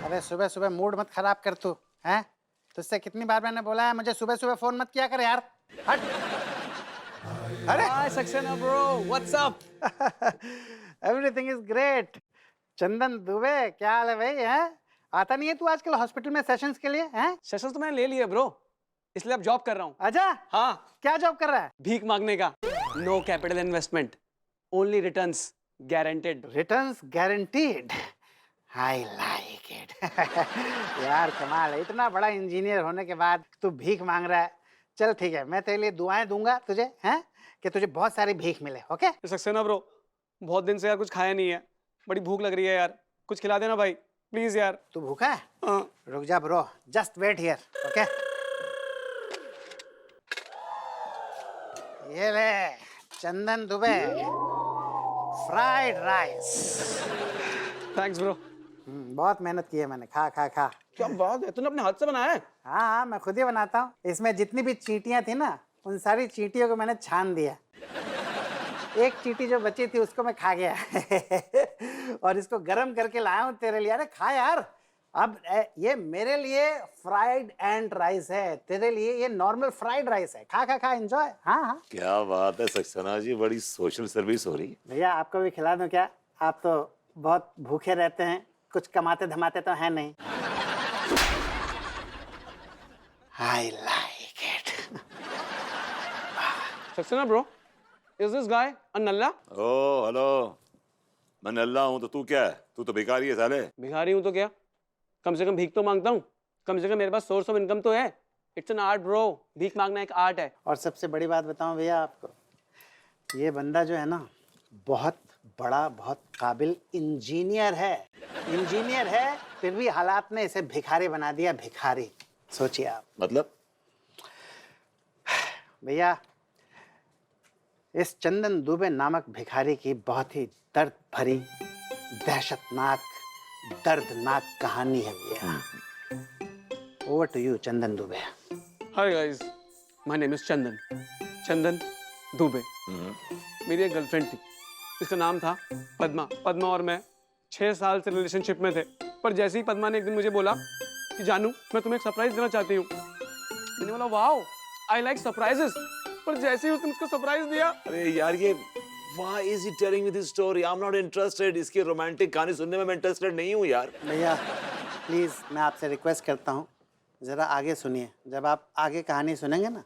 अरे सुबह सुबह मूड मत खराब कर तू, हैं? तुझसे कितनी बार मैंने बोला है मुझे सुबह सुबह फोन मत किया कर यार। हट। अरे Hi Saxena bro, what's up? Everything is great. Chandan Dubey, क्या हाल है भाई? हैं? आता नहीं है तू आजकल हॉस्पिटल में सेशंस के लिए? हैं? सेशंस तो मैंने ले लिया ब्रो, इसलिए अब जॉब कर रहा हूँ। आजा। हाँ, क्या जॉब कर रहा है? भीख मांगने का। No capital investment, only returns guaranteed. Returns guaranteed. I like it. यार कमाल है, इतना बड़ा इंजीनियर होने के बाद तू भीख मांग रहा है। चल ठीक है, मैं तेरे लिए दुआएं दूंगा तुझे, हैं? कि तुझे बहुत सारी भीख मिले। ओके? सक्सेना ब्रो, बहुत दिन से यार कुछ खाया नहीं है, बड़ी भूख लग रही है यार, कुछ खिला देना भाई प्लीज यार। तू भूखा है? हाँ। रुक जा bro, just wait here. Okay? ये ले Chandan Dubey, fried rice. Thanks bro. बहुत मेहनत की है मैंने। खा खा खा। क्या बात है, तूने अपने हाथ से बनाया है? हाँ हाँ, मैं खुद ही बनाता हूँ। इसमें जितनी भी चींटियां थी ना, उन सारी चींटियों को मैंने छान दिया। एक चींटी जो बची थी उसको मैं खा गया। और इसको गरम करके लाया हूँ तेरे लिए। अरे खा यार। अब ये मेरे लिए फ्राइड एंड राइस है, तेरे लिए ये नॉर्मल फ्राइड राइस है। खा खा खा, एंजॉय। हाँ हाँ। क्या बात है सक्सेना जी, बड़ी सोशल सर्विस हो रही है। भैया आपको भी खिला दूं क्या? आप तो बहुत भूखे रहते हैं, कुछ कमाते धमाते तो हैं नहीं। I like it. Saxena bro, is this guy a नल्ला? ओ हेलो, मैं नल्ला हूँ तो तू क्या है? तू तो भिखारी है साले। भिखारी हूँ तो क्या, कम से कम भीख तो मांगता हूँ, कम से कम मेरे पास सोर्स ऑफ इनकम तो है। इट्स एन आर्ट ब्रो, भीख मांगना एक आर्ट है। और सबसे बड़ी बात बताऊं भैया आपको, ये बंदा जो है ना, बहुत बड़ा, बहुत काबिल इंजीनियर है। इंजीनियर है, फिर भी हालात ने इसे भिखारी बना दिया। भिखारी, सोचिए आप। मतलब? भैया इस चंदन दुबे नामक भिखारी की बहुत ही दर्द भरी, दहशतनाक, दर्दनाक कहानी है भैया। Over to you Chandan Dubey. Hi guys, my name is Chandan, Chandan Dubey. मेरी एक गर्लफ्रेंड थी, इसका नाम था पद्मा। पद्मा और मैं 6 साल से रिलेशनशिप में थे, पर जैसे ही पद्मा ने एक दिन मुझे बोला कि जानू मैं तुम्हें एक सरप्राइज देना चाहती हूँ, मैंने बोला वाओ आई लाइक सरप्राइजेस। पर जैसे ही उसने मुझको सरप्राइज दिया, अरे यार ये why is he telling me this story? I'm not interested. इसकी रोमांटिक कहानी सुनने में मैं इंटरेस्टेड नहीं हूँ यार। भैया प्लीज़ मैं आपसे रिक्वेस्ट करता हूँ, ज़रा आगे सुनिए। जब आप आगे कहानी सुनेंगे ना,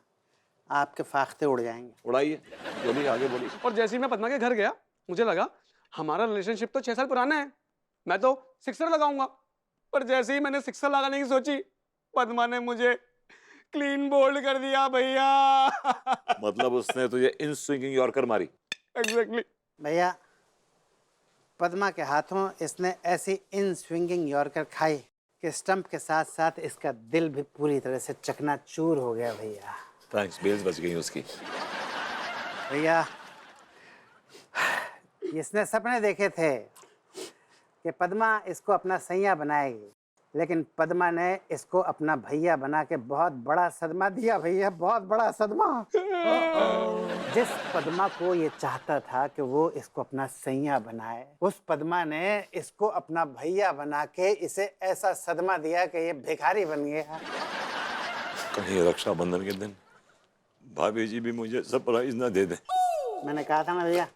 आपके फाख्ते उड़ जाएंगे। उड़ाइए, बोलिए आगे बोलिए। और जैसे ही मैं पद्मा के घर गया, मुझे लगा हमारा रिलेशनशिप तो 6 साल पुराना है, मैं तो सिक्सर लगाऊंगा। पर जैसे ही मैंने सिक्सर लगाने की सोची, पद्मा ने मुझे क्लीन बोल्ड कर दिया भैया। मतलब उसने तुझे इन स्विंगिंग यॉर्कर मारी? एग्जैक्टली। भैया पद्मा के हाथों इसने ऐसी इन स्विंगिंग यॉर्कर खाई कि स्टंप के साथ साथ इसका दिल भी पूरी तरह से चकनाचूर हो गया भैया। थैंक्स, बेल्स बच गई उसकी। भैया इसने सपने देखे थे कि पद्मा इसको अपना सैया बनाएगी, लेकिन पद्मा ने इसको अपना भैया बना के बहुत बड़ा सदमा दिया भैया, बहुत बड़ा सदमा। जिस पद्मा को ये चाहता था कि वो इसको अपना सैया बनाए, उस पद्मा ने इसको अपना भैया बना के इसे ऐसा सदमा दिया कि ये भिखारी बन गया। कहीं रक्षाबंधन के दिन भाभी जी भी मुझे सरप्राइज ना दे दें। मैंने कहा था ना भैया,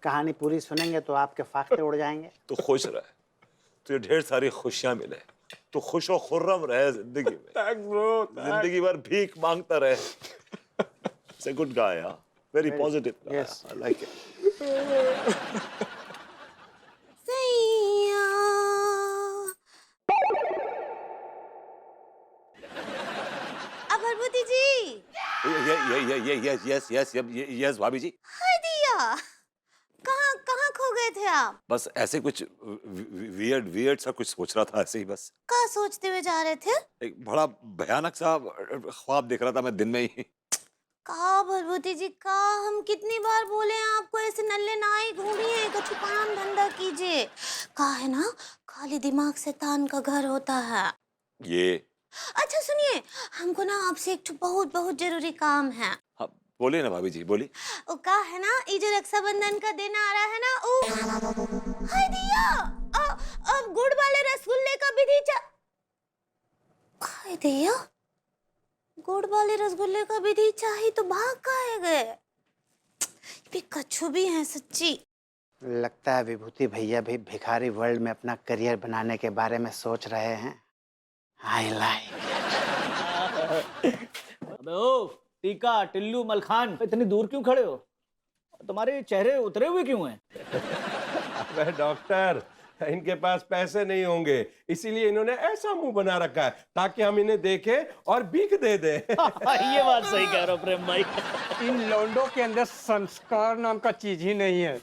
कहानी पूरी सुनेंगे तो आपके फाख्ते उड़ जाएंगे। तो खुश रहे, तुझे ढेर सारी खुशियां मिले, तो खुश और खुर्रम रहे जिंदगी में। थैंक्स ब्रो, जिंदगी भर भीख मांगता रहे। It's a good guy, huh? Very positive. Yes. I like it. अभरभूति ji. Yes, भाभी जी। हाय दिया, कहाँ कहाँ खो गए थे आप? बस ऐसे कुछ वियर्ड सा कुछ सोच रहा था, ऐसे ही बस। क्या सोचते हुए जा रहे थे? एक बड़ा भयानक सा ख्वाब देख रहा था मैं दिन में ही। का भरभूति जी का, हम कितनी बार बोले हैं आपको ऐसे नल्ले ना ही घूमिए, कुछ काम धंधा कीजिए। का है ना, खाली दिमाग से तान का घर होता है। ये अच्छा सुनिए, हमको ना आपसे एक बहुत बहुत जरूरी काम है। हाँ बोलिए ना भाभी जी, बोलिए। वो का है ना, ये जो रक्षाबंधन का दिन आ रहा है ना, हाय दिया, अब गुड़ वाले रसगुल्ले का भैया गुड़ वाले रसगुल्ले का विधि चाहिए तो भाग काहे गए? भी कच्छू भी हैं सच्ची। लगता है विभूति भैया भी भिखारी वर्ल्ड में अपना करियर बनाने के बारे में सोच रहे हैं। I like. अबे ओ टीका, टिल्लू, मलखान, इतनी दूर क्यों खड़े हो? तुम्हारे चेहरे उतरे हुए क्यों हैं? अबे डॉक्टर, इनके पास पैसे नहीं होंगे, इसीलिए इन्होंने ऐसा मुंह बना रखा है ताकि हम इन्हें देखें और भीख दे दें। ये बात सही कह रहे हो प्रेम भाई। इन लौंडों के अंदर संस्कार नाम का चीज ही नहीं है।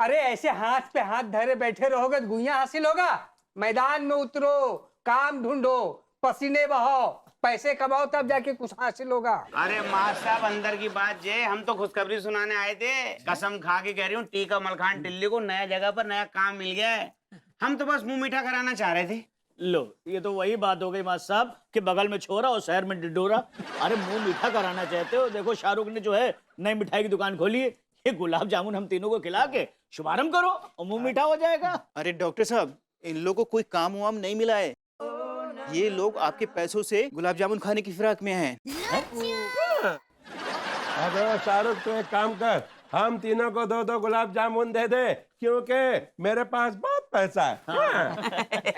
अरे ऐसे हाथ पे हाथ धरे बैठे रहोगे तो गुइया हासिल होगा? मैदान में उतरो, काम ढूंढो, पसीने बहाओ, पैसे कमाओ, तब जाके कुछ हासिल होगा। अरे माँ साहब अंदर की बात जे, हम तो खुशखबरी सुनाने आए थे। कसम खा के कह रही हूँ, टीका मलखान टिल्ली को नया जगह पर नया काम मिल गया है। हम तो बस मुंह मीठा कराना चाह रहे थे। लो ये तो वही बात हो गई मास्टर साहब कि बगल में छोरा और शहर में डिडोरा। अरे मुंह मीठा कराना चाहते हो? देखो शाहरुख ने जो है नई मिठाई की दुकान खोली है, ये गुलाब जामुन हम तीनों को खिला के शुभारंभ करो और मुंह मीठा हो जाएगा। अरे डॉक्टर साहब, इन लोगों को कोई काम वाम नहीं मिला है। ये लोग आपके पैसों से गुलाब जामुन खाने की फिराक में हैं। अबे शाहरुख, तू एक काम कर, हम तीनों को 2-2 गुलाब जामुन दे दे, क्योंकि मेरे पास बहुत पैसा है।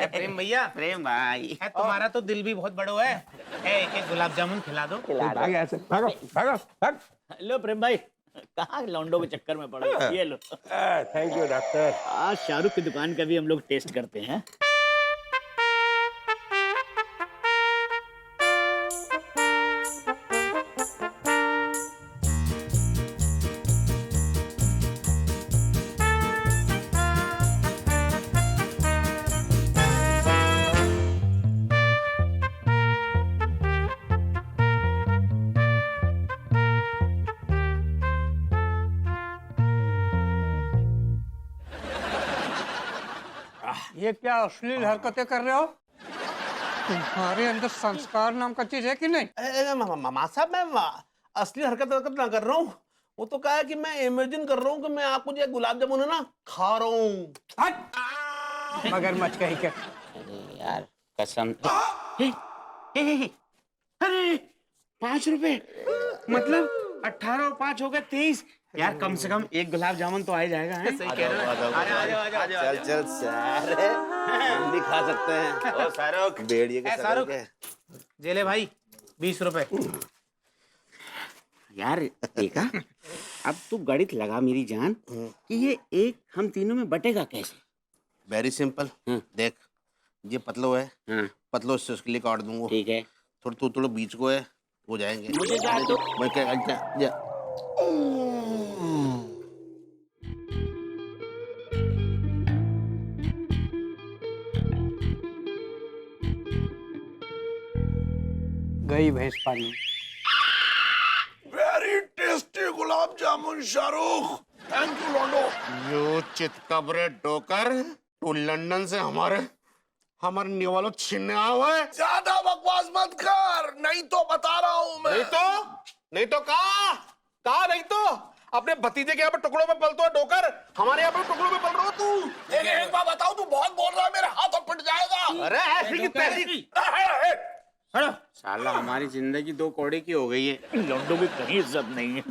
प्रेम भैया, प्रेम भाई, तुम्हारा तो दिल भी बहुत बड़ो है। एक एक गुलाब जामुन खिला दो। भाग ऐसे, भागो भागो भाग। लो प्रेम भाई, कहाँ लौंडों के चक्कर में पड़े हो? ये लो। Thank you doctor. आज शाहरुख की दुकान का भी हम लोग टेस्ट करते हैं। ये क्या अश्लील हरकतें कर रहे हो? तुम्हारे अंदर संस्कार नाम का चीज है कि नहीं? माँ साहब, मैं असली हरकत ना कर रहा हूँ। वो तो कहा है कि मैं इमेजिन कर रहा हूँ कि मैं आपको जो गुलाब जामुन है ना खा रहा हूँ। मगरमच्छ कहीं के। यार कसम। अरे 5 रुपए, मतलब 18 और 5 हो गए 23। यार कम से कम एक गुलाब जामुन तो आ ही जाएगा। सही कह रहे हो। चल सारे हम भी खा सकते हैं। ओ शाहरुख, भेड़िए के शाहरुख, जेले भाई 20 रुपए। यार देखा, अब तू गणित लगा मेरी जान कि ये एक हम तीनों में बटेगा कैसे। Very simple. देख, ये पतलो है, पतलो से उसके लिए काट दूंगा। ठीक है। थोड़ा बीच को है, हो जाएंगे। मुझे जा तो मैं क्या गई भैंस पानी। Very tasty gulab jamun Shahrukh, thank you लॉन्डो। यो चितकबरे डोकर, तू लंदन से हमारे निवालो छीनने आया हुआ है। ज्यादा बकवास मत कर, नहीं तो बता रहा हूँ मैं। नहीं तो कहा नहीं तो अपने भतीजे के यहाँ पर टुकड़ों में पलतो है डोकर, हमारे यहाँ पर टुकड़ों में पल रहा हो तू। एक बात बताओ, तू बहुत बोल रहा है, मेरे हाथ फट जाएगा। अरे ऐसी की तैसी। साला हमारी जिंदगी 2 कौड़े की हो गई है। लौंडों की कहीं इज्जत नहीं है।